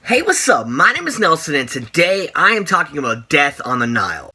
Hey, what's up? My name is Nelson, and today I am talking about Death on the Nile.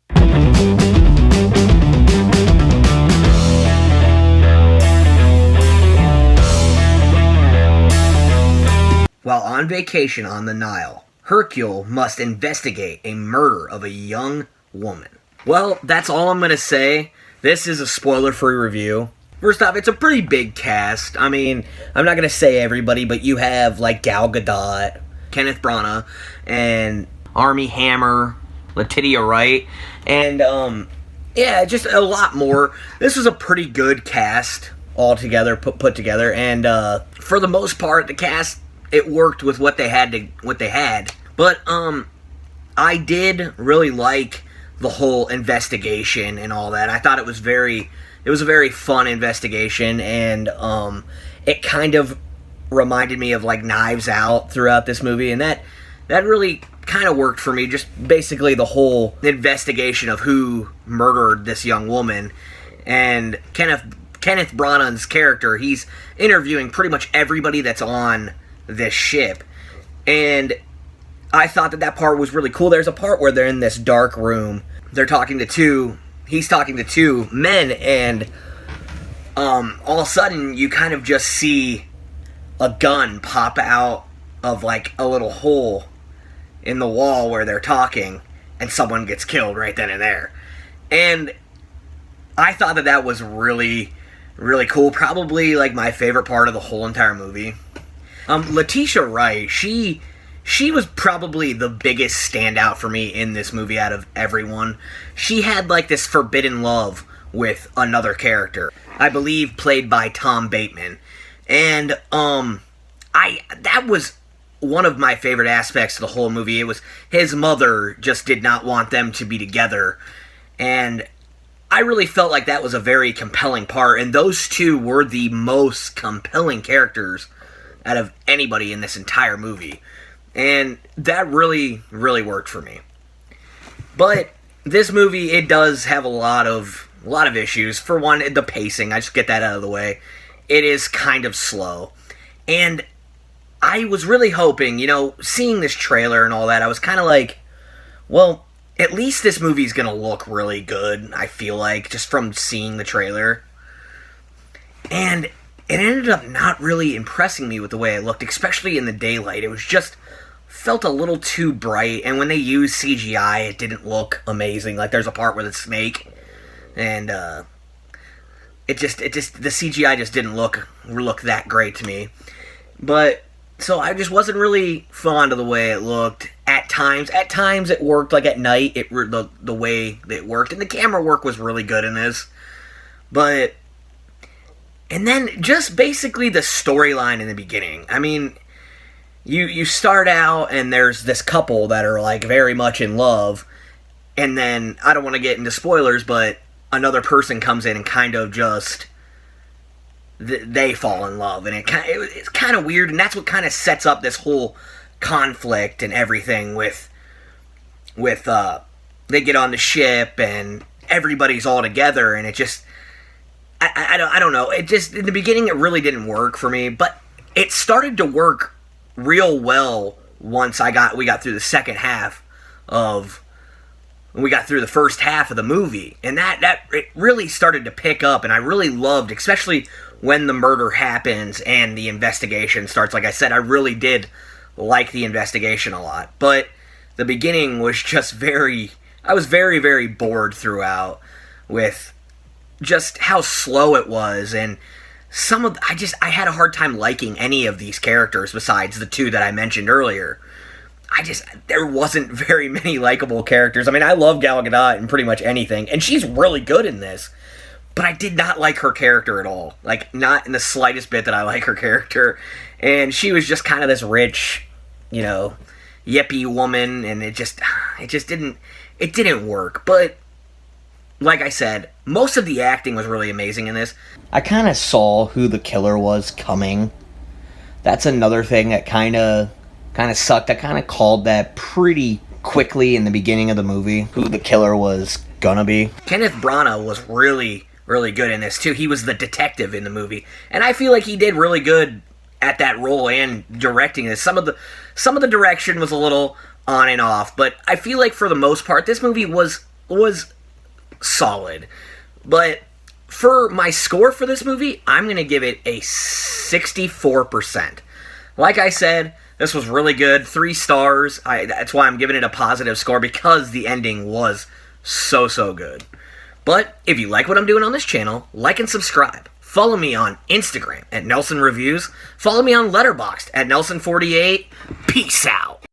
While on vacation on the Nile, Hercule must investigate a murder of a young woman. Well, that's all I'm going to say. This is a spoiler-free review. First off, it's a pretty big cast. I mean, I'm not going to say everybody, but you have, like, Gal Gadot, Kenneth Branagh, and Armie Hammer, Letitia Wright, and, yeah, just a lot more. This was a pretty good cast all together, put together, and, for the most part, the cast, it worked with what they had. But, I did really like the whole investigation and all that. I thought it was a very fun investigation, and, it kind of reminded me of, like, Knives Out throughout this movie, and that really kind of worked for me. Just basically the whole investigation of who murdered this young woman, and Kenneth Branagh's character, he's interviewing pretty much everybody that's on this ship, and I thought that part was really cool. There's a part where they're in this dark room, he's talking to two men, and all of a sudden you kind of just see a gun pop out of, like, a little hole in the wall where they're talking, and someone gets killed right then and there. And I thought that was really, really cool. Probably, like, my favorite part of the whole entire movie. Letitia Wright, she was probably the biggest standout for me in this movie out of everyone. She had, like, this forbidden love with another character, I believe played by Tom Bateman. And, that was one of my favorite aspects of the whole movie. It was his mother just did not want them to be together. And I really felt like that was a very compelling part. And those two were the most compelling characters out of anybody in this entire movie. And that really, really worked for me. But this movie, it does have a lot of issues. For one, the pacing. I just get that out of the way. It is kind of slow. And I was really hoping, seeing this trailer and all that, I was kind of like, well, at least this movie's going to look really good, I feel like, just from seeing the trailer. And it ended up not really impressing me with the way it looked, especially in the daylight. It was just felt a little too bright, and when they used CGI, it didn't look amazing. Like, there's a part with a snake, and the CGI just didn't look that great to me. But so I just wasn't really fond of the way it looked. At times it worked. Like at night, the way it worked, and the camera work was really good in this. But and then just basically the storyline in the beginning. I mean, you start out and there's this couple that are, like, very much in love, and then I don't want to get into spoilers, but another person comes in and kind of just they fall in love, and it's kind of weird, and that's what kind of sets up this whole conflict and everything with they get on the ship and everybody's all together, and it just I don't know, it just in the beginning it really didn't work for me, but it started to work real well once we got through the second half we got through the first half of the movie, and that it really started to pick up, and I really loved, especially when the murder happens and the investigation starts. Like I said, I really did like the investigation a lot, but the beginning was just I was very, very bored throughout with just how slow it was, and I had a hard time liking any of these characters besides the two that I mentioned earlier. There wasn't very many likable characters. I mean, I love Gal Gadot in pretty much anything, and she's really good in this, but I did not like her character at all. Like, not in the slightest bit that I like her character, and she was just kind of this rich, yippie woman, and it just didn't work. But like I said, most of the acting was really amazing in this. I kind of saw who the killer was coming. That's another thing that kind of sucked. I kind of called that pretty quickly in the beginning of the movie, who the killer was gonna be. Kenneth Branagh was really, really good in this too. He was the detective in the movie, and I feel like he did really good at that role and directing this. Some of the direction was a little on and off, but I feel like for the most part, this movie was solid. But for my score for this movie, I'm going to give it a 64%. Like I said, this was really good. 3 stars. That's why I'm giving it a positive score, because the ending was so good. But if you like what I'm doing on this channel, like and subscribe. Follow me on Instagram at Nelson Reviews. Follow me on Letterboxd at Nelson48. Peace out.